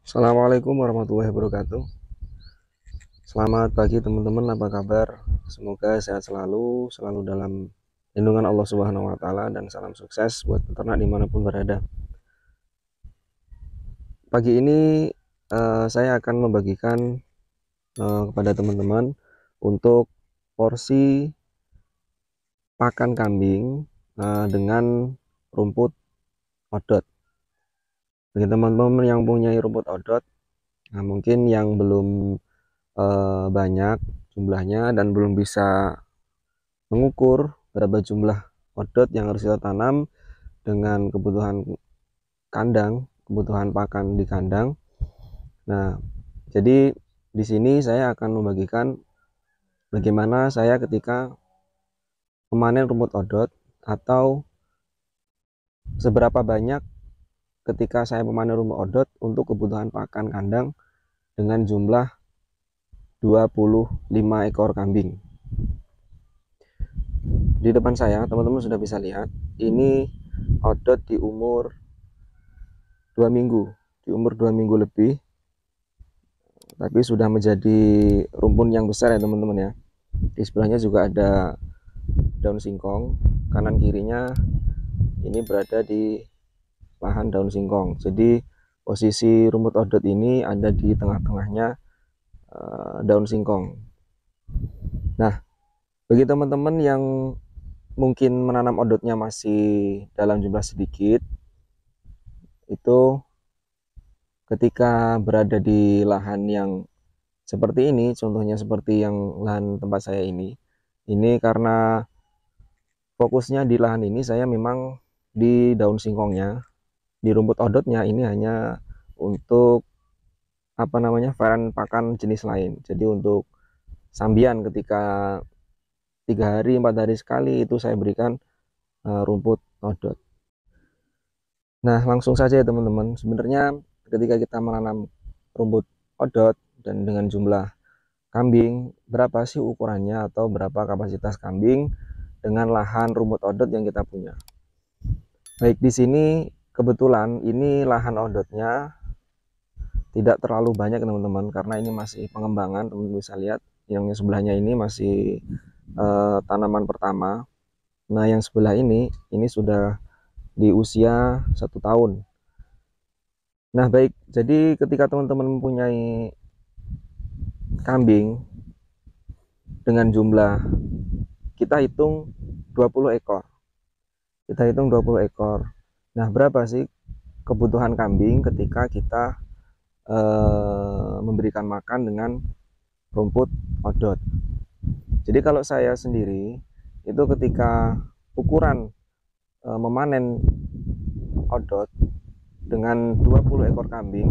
Assalamualaikum warahmatullahi wabarakatuh. Selamat pagi teman-teman, apa kabar? Semoga sehat selalu dalam lindungan Allah Subhanahu wa Ta'ala, dan salam sukses buat peternak dimanapun berada. Pagi ini saya akan membagikan kepada teman-teman untuk porsi pakan kambing dengan rumput odot. Bagi teman-teman yang punya rumput odot, mungkin yang belum banyak jumlahnya dan belum bisa mengukur berapa jumlah odot yang harus kita tanam dengan kebutuhan kandang, kebutuhan pakan di kandang. Nah, jadi di sini saya akan membagikan bagaimana saya ketika memanen rumput odot, atau seberapa banyak ketika saya memanen rumput odot untuk kebutuhan pakan kandang dengan jumlah 25 ekor kambing. Di depan saya teman-teman sudah bisa lihat, ini odot di umur 2 minggu, di umur 2 minggu lebih, tapi sudah menjadi rumpun yang besar ya teman-teman ya. Di sebelahnya juga ada daun singkong, kanan kirinya ini berada di lahan daun singkong. Jadi posisi rumput odot ini ada di tengah-tengahnya daun singkong. Nah, bagi teman-teman yang mungkin menanam odotnya masih dalam jumlah sedikit, itu ketika berada di lahan yang seperti ini, contohnya seperti yang lahan tempat saya ini karena fokusnya di lahan ini saya memang di daun singkongnya, di rumput odotnya ini hanya untuk varian pakan jenis lain. Jadi untuk sambian ketika 3 hari 4 hari sekali itu saya berikan rumput odot. Nah, langsung saja ya teman-teman, sebenarnya ketika kita menanam rumput odot dan dengan jumlah kambing, berapa sih ukurannya atau berapa kapasitas kambing dengan lahan rumput odot yang kita punya. Baik, di sini kebetulan ini lahan odotnya tidak terlalu banyak teman-teman, karena ini masih pengembangan. Teman-teman bisa lihat yang sebelahnya ini masih tanaman pertama. Nah, yang sebelah ini sudah di usia 1 tahun. Nah, baik, jadi ketika teman-teman mempunyai kambing dengan jumlah, kita hitung 20 ekor. Kita hitung 20 ekor. Nah, berapa sih kebutuhan kambing ketika kita memberikan makan dengan rumput odot? Jadi kalau saya sendiri itu ketika ukuran memanen odot dengan 20 ekor kambing,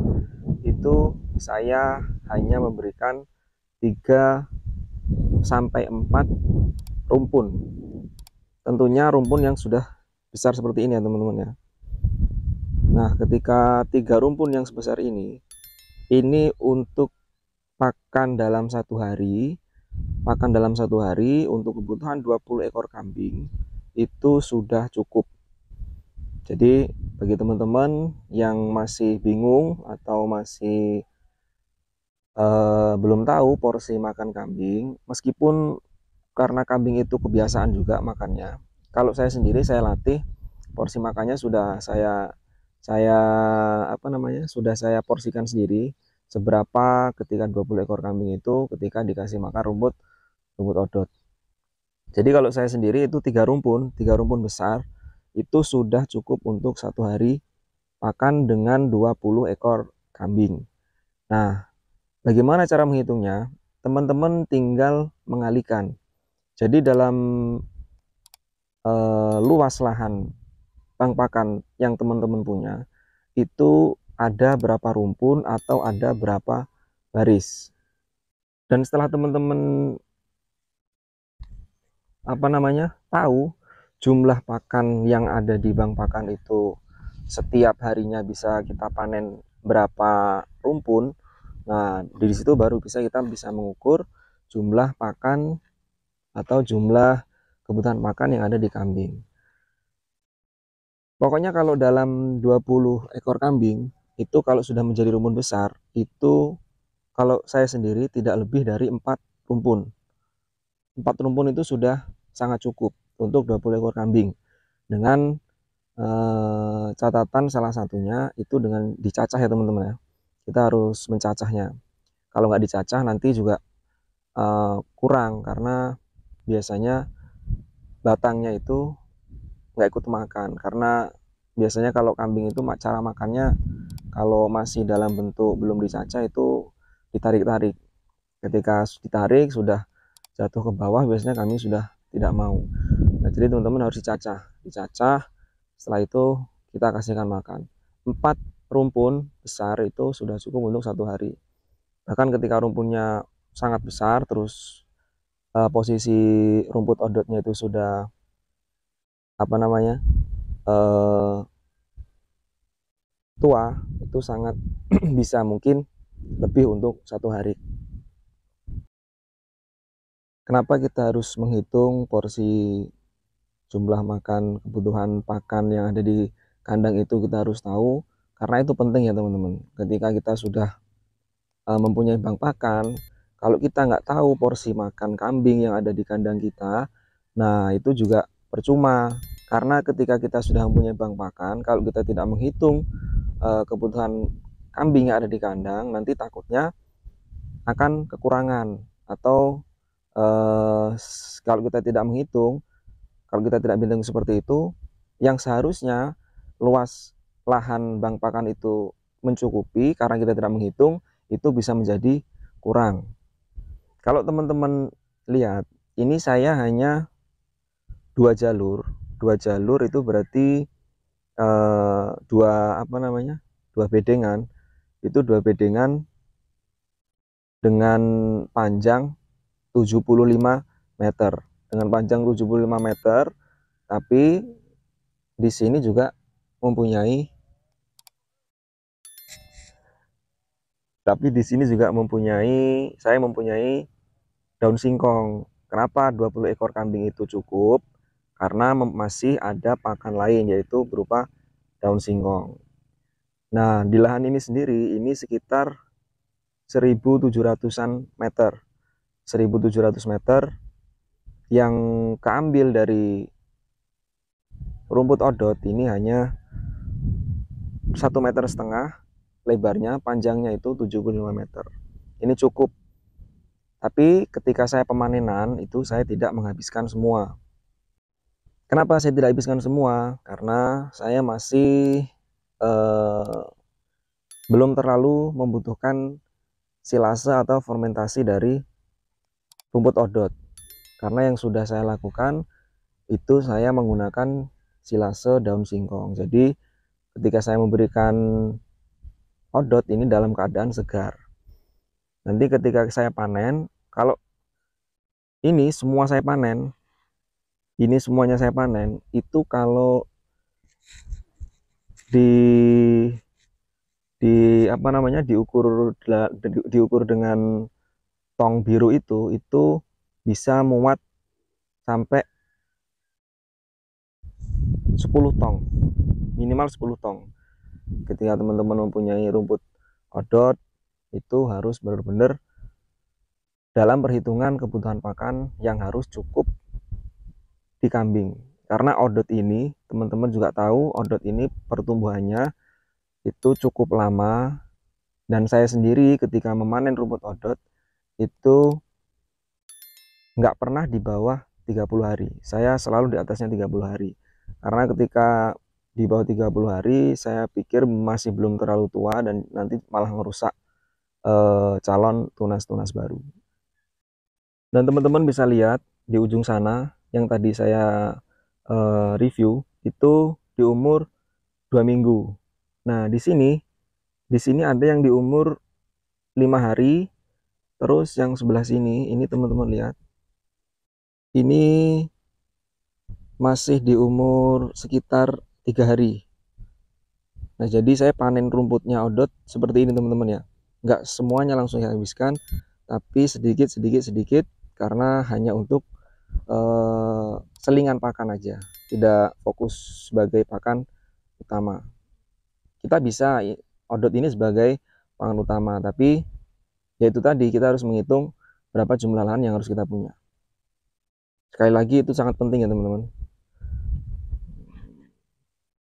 itu saya hanya memberikan 3 sampai 4 rumpun. Tentunya rumpun yang sudah besar seperti ini ya teman-teman ya. Nah, ketika 3 rumpun yang sebesar ini untuk pakan dalam 1 hari, untuk kebutuhan 20 ekor kambing itu sudah cukup. Jadi bagi teman-teman yang masih bingung atau masih belum tahu porsi makan kambing, meskipun karena kambing itu kebiasaan juga makannya, kalau saya sendiri saya latih porsi makannya sudah saya sudah saya porsikan sendiri seberapa ketika 20 ekor kambing itu ketika dikasih makan rumput odot. Jadi kalau saya sendiri itu 3 rumpun besar itu sudah cukup untuk 1 hari pakan dengan 20 ekor kambing. Nah, bagaimana cara menghitungnya? Teman-teman tinggal mengalihkan. Jadi dalam luas lahan bank pakan yang teman-teman punya, itu ada berapa rumpun atau ada berapa baris. Dan setelah teman-teman tahu jumlah pakan yang ada di bank pakan itu setiap harinya bisa kita panen berapa rumpun. Nah, di situ baru kita bisa mengukur jumlah pakan atau jumlah kebutuhan makan yang ada di kambing. Pokoknya kalau dalam 20 ekor kambing itu kalau sudah menjadi rumpun besar, itu kalau saya sendiri tidak lebih dari 4 rumpun. 4 rumpun itu sudah sangat cukup untuk 20 ekor kambing. Dengan catatan salah satunya itu dengan dicacah ya teman-teman ya. Kita harus mencacahnya. Kalau nggak dicacah nanti juga kurang, karena biasanya batangnya itu nggak ikut makan. Karena biasanya kalau kambing itu cara makannya kalau masih dalam bentuk belum dicacah itu ditarik-tarik. Ketika ditarik sudah jatuh ke bawah, biasanya kambing sudah tidak mau. Nah, jadi teman-teman harus dicacah. Setelah itu kita kasihkan makan. 4 rumpun besar itu sudah cukup untuk 1 hari. Bahkan ketika rumpunnya sangat besar, terus posisi rumput odotnya itu sudah apa namanya tua, itu sangat bisa mungkin lebih untuk 1 hari. Kenapa kita harus menghitung porsi jumlah makan, kebutuhan pakan yang ada di kandang itu kita harus tahu, karena itu penting ya teman-teman. Ketika kita sudah mempunyai bank pakan, kalau kita nggak tahu porsi makan kambing yang ada di kandang kita, nah itu juga percuma. Karena ketika kita sudah mempunyai bank pakan, kalau kita tidak menghitung kebutuhan kambing yang ada di kandang, nanti takutnya akan kekurangan. Atau kalau kita tidak menghitung, kalau kita tidak bilang seperti itu, yang seharusnya luas lahan bank pakan itu mencukupi, karena kita tidak menghitung, itu bisa menjadi kurang. Kalau teman-teman lihat, ini saya hanya 2 jalur. 2 jalur itu berarti dua bedengan. Itu 2 bedengan dengan panjang 75 meter. Dengan panjang 75 meter, tapi di sini juga mempunyai saya mempunyai daun singkong. Kenapa 20 ekor kambing itu cukup? Karena masih ada pakan lain, yaitu berupa daun singkong. Nah, di lahan ini sendiri ini sekitar 1.700-an meter. 1.700 meter yang keambil dari rumput odot ini hanya 1,5 meter lebarnya, panjangnya itu 75 meter. Ini cukup. Tapi ketika saya pemanenan itu saya tidak menghabiskan semua. Kenapa saya tidak habiskan semua? Karena saya masih belum terlalu membutuhkan silase atau fermentasi dari rumput odot. Karena yang sudah saya lakukan itu saya menggunakan silase daun singkong. Jadi ketika saya memberikan odot ini dalam keadaan segar. Nanti ketika saya panen, kalau ini semua saya panen, ini semuanya saya panen, itu kalau diukur dengan tong biru itu bisa muat sampai 10 tong, minimal 10 tong. Ketika teman-teman mempunyai rumput odot, itu harus benar-benar dalam perhitungan kebutuhan pakan yang harus cukup di kambing. Karena odot ini, teman-teman juga tahu, odot ini pertumbuhannya itu cukup lama. Dan saya sendiri ketika memanen rumput odot itu nggak pernah di bawah 30 hari. Saya selalu di atasnya 30 hari. Karena ketika di bawah 30 hari, saya pikir masih belum terlalu tua dan nanti malah merusak calon tunas-tunas baru. Dan teman-teman bisa lihat di ujung sana yang tadi saya review itu di umur 2 minggu. Nah, di sini ada yang di umur 5 hari. Terus yang sebelah sini, ini teman-teman lihat. Ini masih di umur sekitar 3 hari. Nah, jadi saya panen rumputnya odot seperti ini teman-teman ya. Nggak semuanya langsung saya habiskan, tapi sedikit karena hanya untuk selingan pakan aja, tidak fokus sebagai pakan utama. Kita bisa odot ini sebagai pangan utama. Tapi yaitu tadi kita harus menghitung berapa jumlah lahan yang harus kita punya. Sekali lagi itu sangat penting ya teman-teman.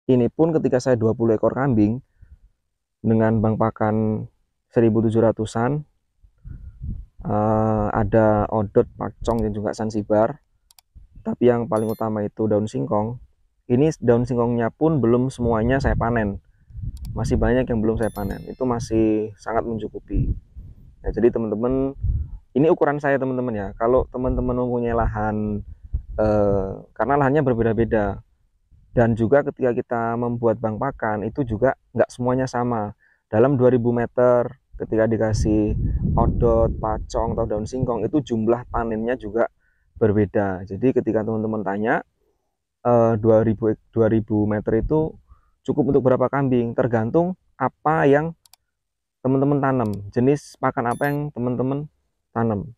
Ini pun ketika saya 20 ekor kambing dengan bank pakan 1.700-an, ada odot, pakcong, dan juga sansibar. Tapi yang paling utama itu daun singkong. Ini daun singkongnya pun belum semuanya saya panen. Masih banyak yang belum saya panen. Itu masih sangat mencukupi. Nah, jadi teman-teman, ini ukuran saya teman-teman ya. Kalau teman-teman mempunyai lahan, karena lahannya berbeda-beda. Dan juga ketika kita membuat bank pakan, itu juga nggak semuanya sama. Dalam 2000 meter, ketika dikasih odot, pacong, atau daun singkong, itu jumlah panennya juga berbeda. Jadi ketika teman-teman tanya, 2000 meter itu cukup untuk berapa kambing? Tergantung apa yang teman-teman tanam, jenis pakan apa yang teman-teman tanam.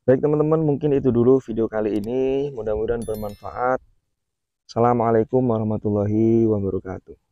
Baik teman-teman, mungkin itu dulu video kali ini. Mudah-mudahan bermanfaat. Assalamualaikum warahmatullahi wabarakatuh.